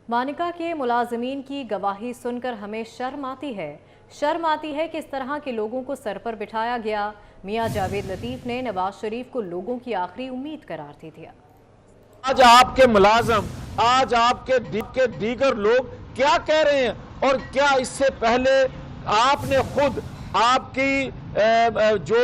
मानिका के मुलाजिमीन की गवाही सुनकर हमें शर्म आती है। शर्म आती है कि इस तरह के लोगों को सर पर बिठाया गया। मियां जावेद लतीफ ने नवाज शरीफ को लोगों की आखिरी उम्मीद करार दे दिया। आज आपके मुलाजम, आज आपके दीगर लोग क्या कह रहे हैं, और क्या इससे पहले आपने खुद, आपकी जो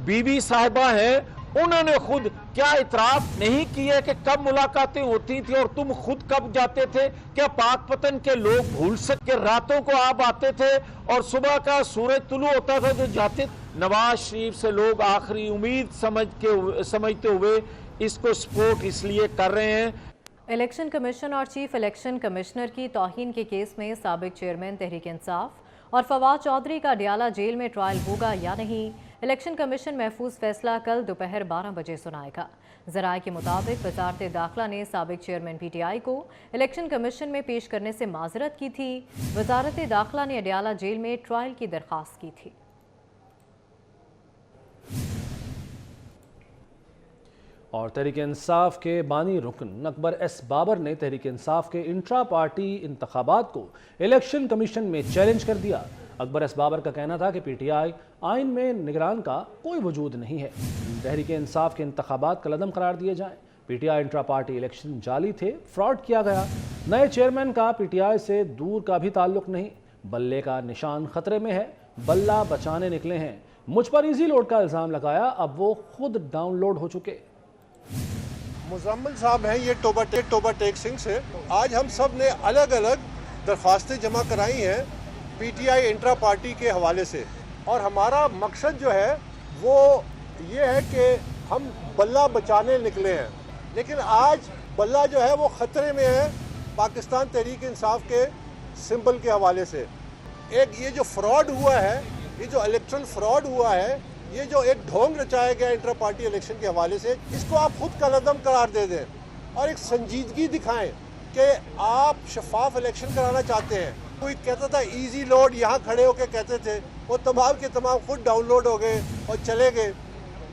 बीवी साहिबा हैं, उन्होंने खुद क्या इतराफ नहीं किया कि कब मुलाकातें होती थी और तुम खुद कब जाते थे? क्या पाकपतन के लोग भूल सके? रातों को आप आते थे और सुबह का सूरज तुलू होता था जो जाते। नवाज शरीफ से लोग आखिरी उम्मीद समझते हुए इसको सपोर्ट इसलिए कर रहे हैं। इलेक्शन कमीशन और चीफ इलेक्शन कमिश्नर की तौहीन के केस में साबिक चेयरमैन तहरीक इंसाफ और फवाद चौधरी का डियाला जेल में ट्रायल होगा या नहीं, इलेक्शन कमीशन महफूज फैसला कल दोपहर 12 बजे सुनाएगा। ज़राए के मुताबिक वजारत दाखिला ने साबिक चेयरमैन PTI को इलेक्शन कमीशन में पेश करने से माजरत की थी। वजारत दाखिला ने डियाला जेल में ट्रायल की दरख्वास्त की थी। और तहरीक इंसाफ के बानी रुकन अकबर एस बाबर ने तहरीक इंसाफ के इंट्रा पार्टी इंतखाबात को इलेक्शन कमीशन में चैलेंज कर दिया। अकबर एस बाबर का कहना था कि PTI आइन में निगरान का कोई वजूद नहीं है। तहरीक इंसाफ के इंतखाबात कलअदम करार दिए जाएं। PTI इंट्रा पार्टी इलेक्शन जाली थे, फ्रॉड किया गया। नए चेयरमैन का PTI से दूर का भी ताल्लुक नहीं। बल्ले का निशान खतरे में है, बल्ला बचाने निकले हैं। मुझ पर इजी लोड का इल्ज़ाम लगाया, अब वो खुद डाउनलोड हो चुके। मुजम्मिल साहब हैं, ये टोबा टेक सिंह से। आज हम सब ने अलग अलग दरख्वास्तें जमा कराई हैं PTI इंट्रा पार्टी के हवाले से, और हमारा मकसद जो है वो ये है कि हम बल्ला बचाने निकले हैं। लेकिन आज बल्ला जो है वो ख़तरे में है पाकिस्तान तहरीक इंसाफ के सिंबल के हवाले से। एक ये जो फ्रॉड हुआ है, ये जो इलेक्ट्रल फ्रॉड हुआ है, ये जो एक ढोंग रचाया गया इंटर पार्टी इलेक्शन के हवाले से, इसको आप खुद कलअदम करार दे दें और एक संजीदगी दिखाएं कि आप शफाफ इलेक्शन कराना चाहते हैं। कोई कहता था इजी लोड, यहाँ खड़े होकर कहते थे, वो तमाम के तमाम खुद डाउनलोड हो गए और चले गए।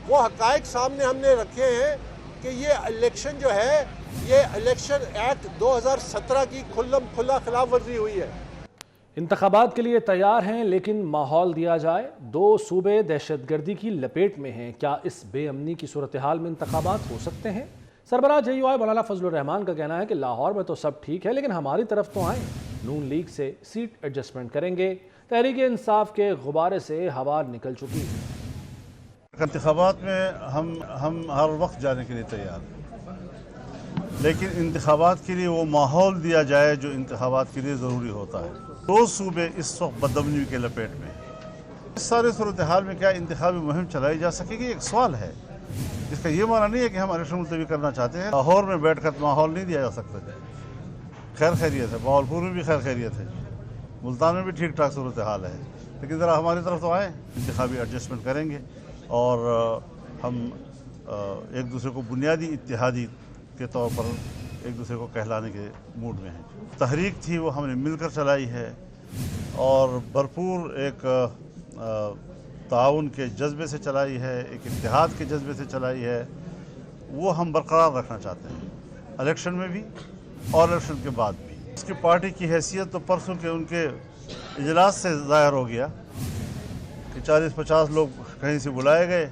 वो हकायक सामने हमने रखे हैं कि ये इलेक्शन जो है, ये इलेक्शन एक्ट 2017 की खुला खिलाफ वर्जी हुई है। इंतखाबात के लिए तैयार हैं, लेकिन माहौल दिया जाए। 2 सूबे दहशतगर्दी की लपेट में हैं। क्या इस बेअमनी की सूरत हाल में इंतखाबात हो सकते हैं? सरबराह JUI मौलाना फजलुर रहमान का कहना है कि लाहौर में तो सब ठीक है, लेकिन हमारी तरफ तो आए। नून लीग से सीट एडजस्टमेंट करेंगे। तहरीक इंसाफ के गुब्बारे से हवा निकल चुकी। इंतखाबात में हम हर वक्त जाने के लिए तैयार हैं, लेकिन इंतखाबात के लिए वो माहौल दिया जाए जो इंतखाबात के लिए ज़रूरी होता है। 2 सूबे इस वक्त बदअमनी के लपेट में। इस सारे सूरत हाल में क्या इंतखाबी मुहिम चलाई जा सकेगी, एक सवाल है। इसका ये माना नहीं है कि हम इलेक्शन मुलतवी करना चाहते हैं। लाहौर में बैठ कर माहौल नहीं दिया जा सकता। खैर खैरियत है, बावलपुर में भी खैर खैरियत है, मुल्तान में भी ठीक ठाक सूरत हाल है, लेकिन ज़रा हमारी तरफ तो आए। इंतखाबी एडजस्टमेंट करेंगे और हम एक दूसरे को बुनियादी इत्तेहादी के तौर पर एक दूसरे को कहलाने के मूड में हैं। तहरीक थी वो हमने मिलकर चलाई है और भरपूर एक ताउन के जज्बे से चलाई है, एक इत्तेहाद के जज्बे से चलाई है। वो हम बरकरार रखना चाहते हैं, इलेक्शन में भी और इलेक्शन के बाद भी। इसकी पार्टी की हैसियत तो परसों के उनके इजलास से ज़ाहिर हो गया कि 40-50 लोग कहीं से बुलाए गए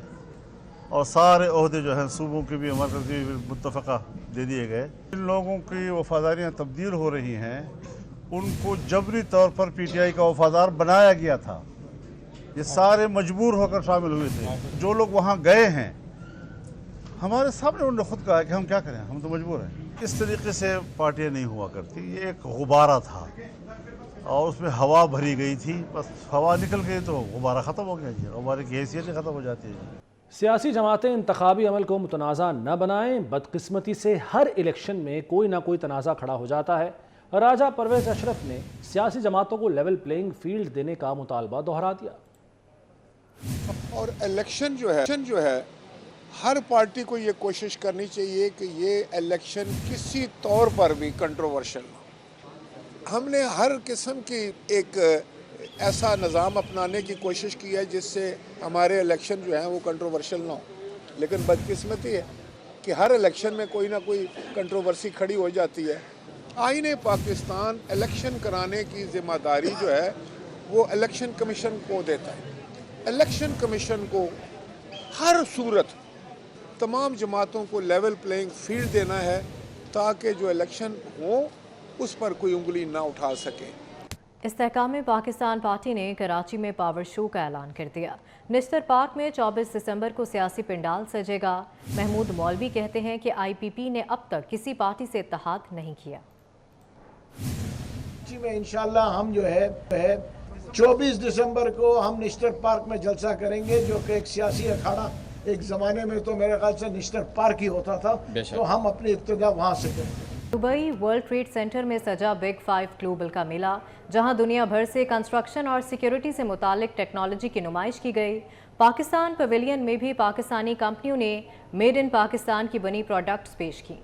और सारे ओहदे जो हैं सूबों के भी मरकज़ के भी मुत्तफ़क़ा दे दिए गए। जिन लोगों की वफ़ादारियाँ तब्दील हो रही हैं, उनको जबरी तौर पर PTI का वफ़ादार बनाया गया था। ये सारे मजबूर होकर शामिल हुए थे। जो लोग वहाँ गए हैं, हमारे सामने उन्होंने खुद कहा कि हम क्या करें, हम तो मजबूर हैं। इस तरीके से पार्टियाँ नहीं हुआ करती। ये एक गुब्बारा था और उसमें हवा भरी गई थी, बस हवा निकल गई तो गुब्बारा ख़त्म हो गया जी, गुब्बारे की हैसियत ही ख़त्म हो जाती है जी। सियासी जमातें इंतखाबी अमल को मुतनाज़ा न बनाएं। बदकिस्मती से हर इलेक्शन में कोई ना कोई तनाज़ा खड़ा हो जाता है। राजा परवेज़ अशरफ ने सियासी जमातों को लेवल प्लेइंग फील्ड देने का मुतालबा दोहरा दिया। और इलेक्शन जो है हर पार्टी को ये कोशिश करनी चाहिए कि ये इलेक्शन किसी तौर पर भी कंट्रोवर्शियल ना। हमने हर किस्म की एक ऐसा निज़ाम अपनाने की कोशिश की है जिससे हमारे इलेक्शन जो हैं वो कंट्रोवर्शियल ना हो, लेकिन बदकिस्मती है कि हर इलेक्शन में कोई ना कोई कंट्रोवर्सी खड़ी हो जाती है। आईने पाकिस्तान इलेक्शन कराने की जिम्मेदारी जो है वो इलेक्शन कमीशन को देता है। इलेक्शन कमीशन को हर सूरत तमाम जमातों को लेवल प्लेइंग फील्ड देना है ताकि जो इलेक्शन हो उस पर कोई उंगली ना उठा सके। इस्तेहकाम पाकिस्तान पार्टी ने कराची में पावर शो का ऐलान कर दिया। निश्तर पार्क में 24 दिसंबर को सियासी पंडाल सजेगा। महमूद मौलवी कहते हैं कि IPP ने अब तक किसी पार्टी से इत्तेहाद नहीं किया। में इंशाल्लाह हम जो है 24 दिसंबर को हम निश्तर पार्क में जलसा करेंगे, जो कि एक सियासी अखाड़ा एक ज़माने में तो मेरे ख्याल से निश्तर पार्क ही होता था, तो हम अपनी इब्तिदा वहाँ से करेंगे। दुबई वर्ल्ड ट्रेड सेंटर में सजा बिग 5 ग्लोबल का मेला, जहां दुनिया भर से कंस्ट्रक्शन और सिक्योरिटी से मुतालिक टेक्नोलॉजी की नुमाइश की गई। पाकिस्तान पवेलियन में भी पाकिस्तानी कंपनियों ने मेड इन पाकिस्तान की बनी प्रोडक्ट्स पेश की।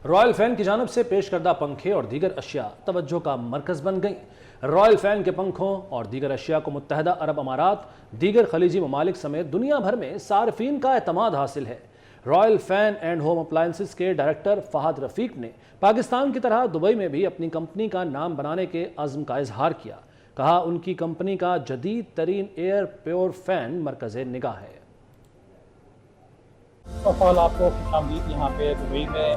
रॉयल फैन की जानब से पेश करदा पंखे और दीगर अशिया तवज्जो का मरकज़ बन गई। रॉयल फैन के पंखों और दीगर अशिया को मुत्तहदा अरब अमारात, दीगर खलीजी ममालिक समेत दुनिया भर में सार्फिन का एतमाद हासिल है। Royal fan and home appliances के डायरेक्टर फहद रफ़ीक ने पाकिस्तान की तरह दुबई में भी अपनी कंपनी का नाम बनाने के अज़्म का इजहार किया। कहा उनकी कंपनी का जदीद तरीन एयर प्योर फैन मरकज़ निगाह है। ऑल आपको खुशामदीद यहाँ पे दुबई में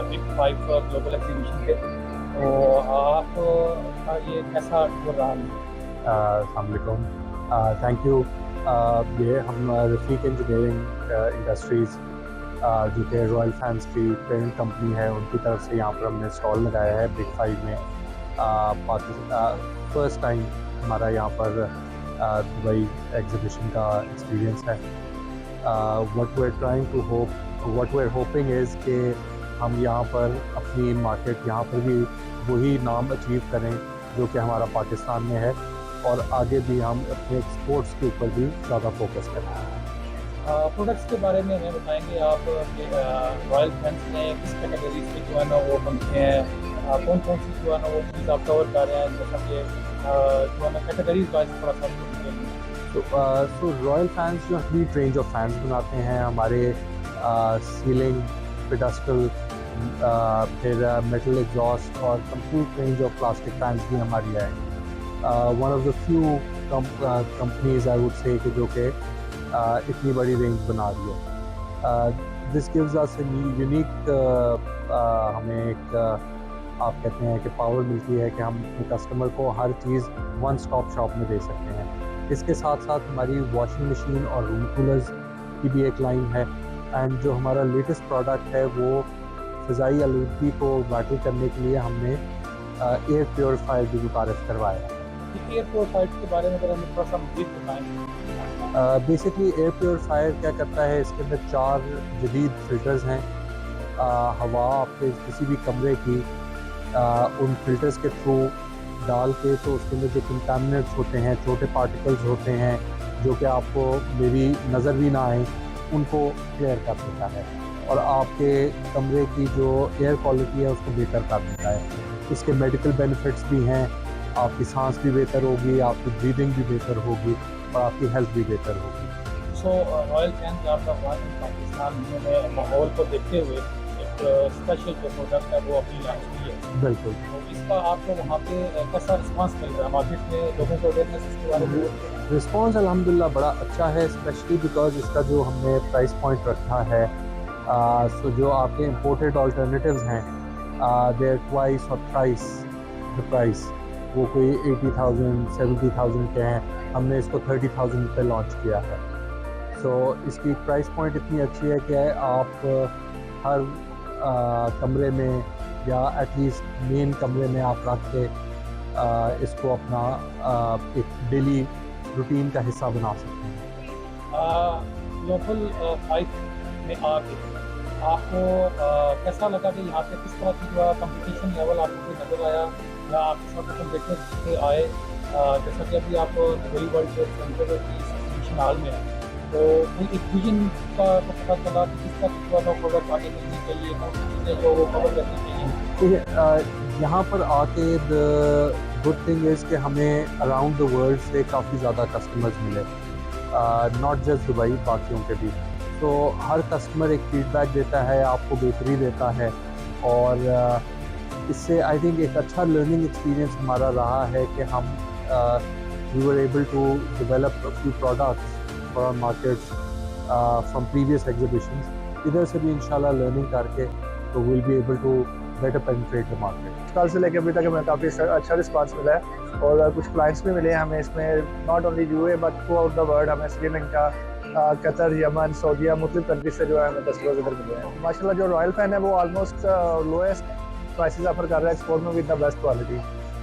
बिग 5 ग्लोबल एग्जीबिशन पे, तो आप का ये कैसा टूर रहा है? अस्सलामुअलैकुम, थैंक यू। ये हम रफ़ीक इंजीनियरिंग इंडस्ट्रीज़ जो कि रॉयल फैंस की पेरेंट कंपनी है, उनकी तरफ से यहाँ पर हमने स्टॉल लगाया है बिग 5 में। फर्स्ट टाइम हमारा यहाँ पर दुबई एग्जीबिशन का एक्सपीरियंस है। What we are hoping is कि हम यहाँ पर अपनी मार्केट यहाँ पर भी वही नाम अचीव करें जो कि हमारा पाकिस्तान में है, और आगे भी हम अपने एक्सपोर्ट्स के ऊपर भी ज़्यादा फोकस करें। प्रोडक्ट्स के बारे में हमें बताएंगे आप कि रॉयल फैंस ने किस कैटेगरीज के जो है ना वो बनते हैं, कौन कौन सी जो है ना वो चीज़ आप कवर कर रहे हैं, जैसा कि जो है ना कैटेगरीज वाइज थोड़ा सा। तो रॉयल फैंस जो हीट रेंज ऑफ फैंस बनाते हैं, हमारे सीलिंग, पेडस्टल, फिर मेटल एग्जॉस्ट और complete range of plastic fans भी हमारी है। One of the few companies I would say कि जो कि इतनी बड़ी रेंज बना रही है। दिस गिव्स अस यूनिक, हमें एक आप कहते हैं कि पावर मिलती है कि हम अपने कस्टमर को हर चीज़ वन स्टॉप शॉप में दे सकते हैं। इसके साथ साथ हमारी वॉशिंग मशीन और रूम कूलर्स की भी एक लाइन है, एंड जो हमारा लेटेस्ट प्रोडक्ट है वो फ़िज़ाई आलूदगी को बैटल करने के लिए हमने एयर प्योरीफायर भी मुतारिफ करवाया। एयर प्योरीफायर के बारे में अगर हमें थोड़ा सा मज़ीद बताएं। बेसिकली एयर प्योरीफायर क्या करता है, इसके अंदर 4 जदीद फ़िल्टर्स हैं। हवा आपके किसी भी कमरे की उन फिल्टर्स के थ्रू डाल के, तो उसके अंदर जो कंटामिनेट्स होते हैं, छोटे पार्टिकल्स होते हैं जो कि आपको मेरी नज़र भी ना आए, उनको क्लियर कर देता है और आपके कमरे की जो एयर क्वालिटी है उसको बेहतर कर देता है। इसके मेडिकल बेनिफिट्स भी हैं, आपकी सांस भी बेहतर होगी, आपकी ब्रीदिंग भी बेहतर होगी और आपकी हेल्थ भी बेहतर होगी। सो रॉयल फैंस आपका पाकिस्तान में माहौल को देखते हुए एक स्पेशल जो प्रोडक्ट है वो अपनी लॉन्च की है। बिल्कुल। तो इसका आपको वहाँ पे कैसा रिस्पांस मिल रहा है? मार्केट में लोगों को अवेयरनेस इसके बारे में? रिस्पांस अल्हम्दुलिल्लाह बड़ा अच्छा है, स्पेशली बिकॉज इसका जो हमने प्राइस पॉइंट रखा है, सो जो आपके इम्पोर्टेड ऑल्टरनेटिव्स हैं दे आर ट्वाइस और थ्राइस द प्राइस। वो कोई 80,000 70,000 के हैं, हमने इसको 30,000 पे लॉन्च किया है। सो इसकी प्राइस पॉइंट इतनी अच्छी है कि आप हर कमरे में या एटलीस्ट मेन कमरे में आप रख के इसको अपना एक डेली रूटीन का हिस्सा बना सकते हैं। ग्लोबल 5 में आके आपको कैसा लगा कि यहाँ पे किस तरह की जो कंपटीशन लेवल आपको नज़र आया, या आपके साथ हम देखने से आए? जैसा कि अभी आप दुबई वर्ल्ड ट्रेड सेंटर की एग्जीबिशन हॉल में हैं, तो एक विजन का तो पता चला कि किस तरह का प्रोडक्ट आगे मिलनी चाहिए, कौन सी चीज़ें जो वो कवर करनी चाहिए। यहाँ पर आके द गुड थिंग इज़ कि हमें अराउंड द वर्ल्ड से काफ़ी ज़्यादा कस्टमर्स मिले, नॉट जस्ट दुबई, बाकियों के भी। तो हर कस्टमर एक फीडबैक देता है, आपको बेहतरी देता है, और इससे आई थिंक एक अच्छा लर्निंग एक्सपीरियंस हमारा रहा है कि हम we were able to develop a few products for our markets from previous exhibitions. इधर से भी इंशाल्लाह लर्निंग करके तो will be able to better penetrate the market. कल से लेकर अभी तक हमें काफ़ी अच्छा रिस्पांस मिला है और कुछ क्लाइंट्स भी मिले हैं हमें इसमें, not only UAE but throughout the world. हमें श्रीलंका, कतर, यमन, सऊदीया, मुख्तलिफ कंट्रीज से जो है हमें कस्टमर्स इधर मिले हैं। माशाल्लाह जो रॉयल फैन है वो ऑलमोस्ट लोएस्ट प्राइसेस ऑफर कर रहा है एक्सपोर्ट में with the best quality.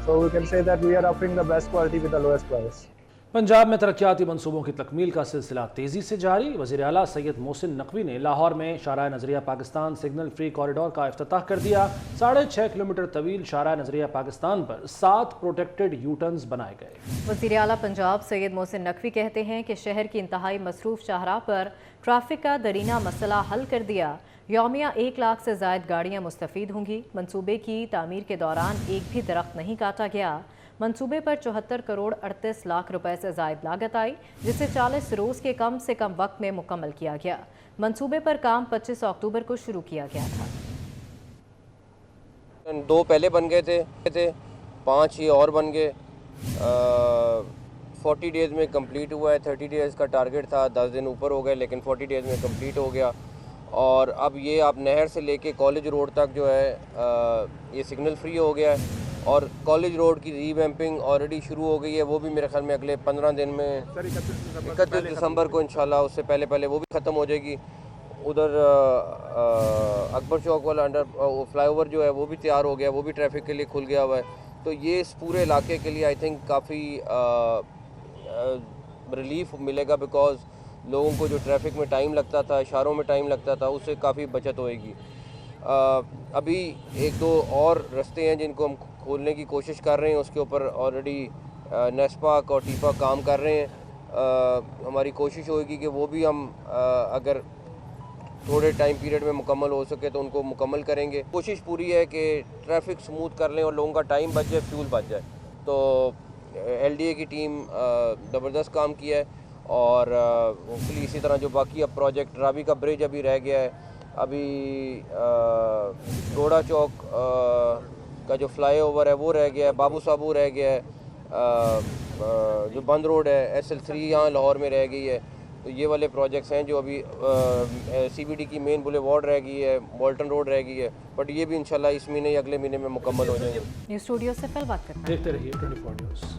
So we can say that we are offering the best quality with the lowest price. Punjab में तरक्याती मनसूबों की तकमील का सिलसिला तेज़ी से जारी। वज़ीर आला सैयद मोहसिन नकवी ने लाहौर में शाहराह नज़रिया पाकिस्तान सिग्नल फ्री कॉरिडोर का इफ्तिताह कर दिया। 6.5 किलोमीटर तवील शाहराह नज़रिया पाकिस्तान पर 7 प्रोटेक्टेड यू टर्न्स बनाए गए। वज़ीर आला पंजाब सैयद मोहसिन नकवी कहते हैं कि शहर की इंतहाई मसरूफ शाहराह पर ट्रैफिक का दरीना मसला हल कर दिया। यौमिया 1 लाख से ज़ायद गाड़ियाँ मुस्तफ़ीद होंगी। मनसूबे की तामीर के दौरान एक भी दरख्त नहीं काटा गया। मंसूबे पर 74 करोड़ 38 लाख रुपए से ज़ायद लागत आई, जिसे 40 रोज़ के कम से कम वक्त में मुकम्मल किया गया। मंसूबे पर काम 25 अक्टूबर को शुरू किया गया था। 2 पहले बन गए थे 5 ये और बन गए। 40 डेज़ में कंप्लीट हुआ है। 30 डेज़ का टारगेट था, 10 दिन ऊपर हो गए, लेकिन 40 डेज़ में कंप्लीट हो गया। और अब ये आप नहर से लेके कॉलेज रोड तक जो है ये सिग्नल फ्री हो गया है। और कॉलेज रोड की रीवैम्पिंग ऑलरेडी शुरू हो गई है, वो भी मेरे ख्याल में अगले 15 दिन में 31 दिसंबर को इंशाल्लाह, उससे पहले वो भी ख़त्म हो जाएगी। उधर अकबर चौक वाला अंडर फ्लाईओवर जो है वो भी तैयार हो गया, वो भी ट्रैफिक के लिए खुल गया हुआ है। तो ये इस पूरे इलाके के लिए आई थिंक काफ़ी रिलीफ मिलेगा, बिकॉज लोगों को जो ट्रैफिक में टाइम लगता था, इशारों में टाइम लगता था, उससे काफ़ी बचत होएगी। अभी 1-2 और रास्ते हैं जिनको हम खोलने की कोशिश कर रहे हैं, उसके ऊपर ऑलरेडी नेस्पाक और टीपा काम कर रहे हैं। हमारी कोशिश होगी कि वो भी हम अगर थोड़े टाइम पीरियड में मुकम्मल हो सके तो उनको मुकम्मल करेंगे। कोशिश पूरी है कि ट्रैफिक स्मूथ कर लें और लोगों का टाइम बच जाए, फ्यूल बच जाए। तो LDA की टीम ज़बरदस्त काम किया है और होपफुली इसी तरह जो बाकी अब प्रोजेक्ट रावी का ब्रिज अभी रह गया है, अभी घोड़ा चौक का जो फ्लाईओवर है वो रह गया है, बाबू साबू रह गया है, जो बंद रोड है SL3 यहाँ लाहौर में रह गई है। तो ये वाले प्रोजेक्ट्स हैं जो अभी CBD की मेन बुलेवार्ड रह गई है, मॉल्टन रोड रह गई है, बट ये भी इंशाल्लाह इस महीने या अगले महीने में मुकम्मल हो जाएंगे। न्यूज़ स्टूडियो से फिल बात करते हैं। देखते रहिए 24 न्यूज़।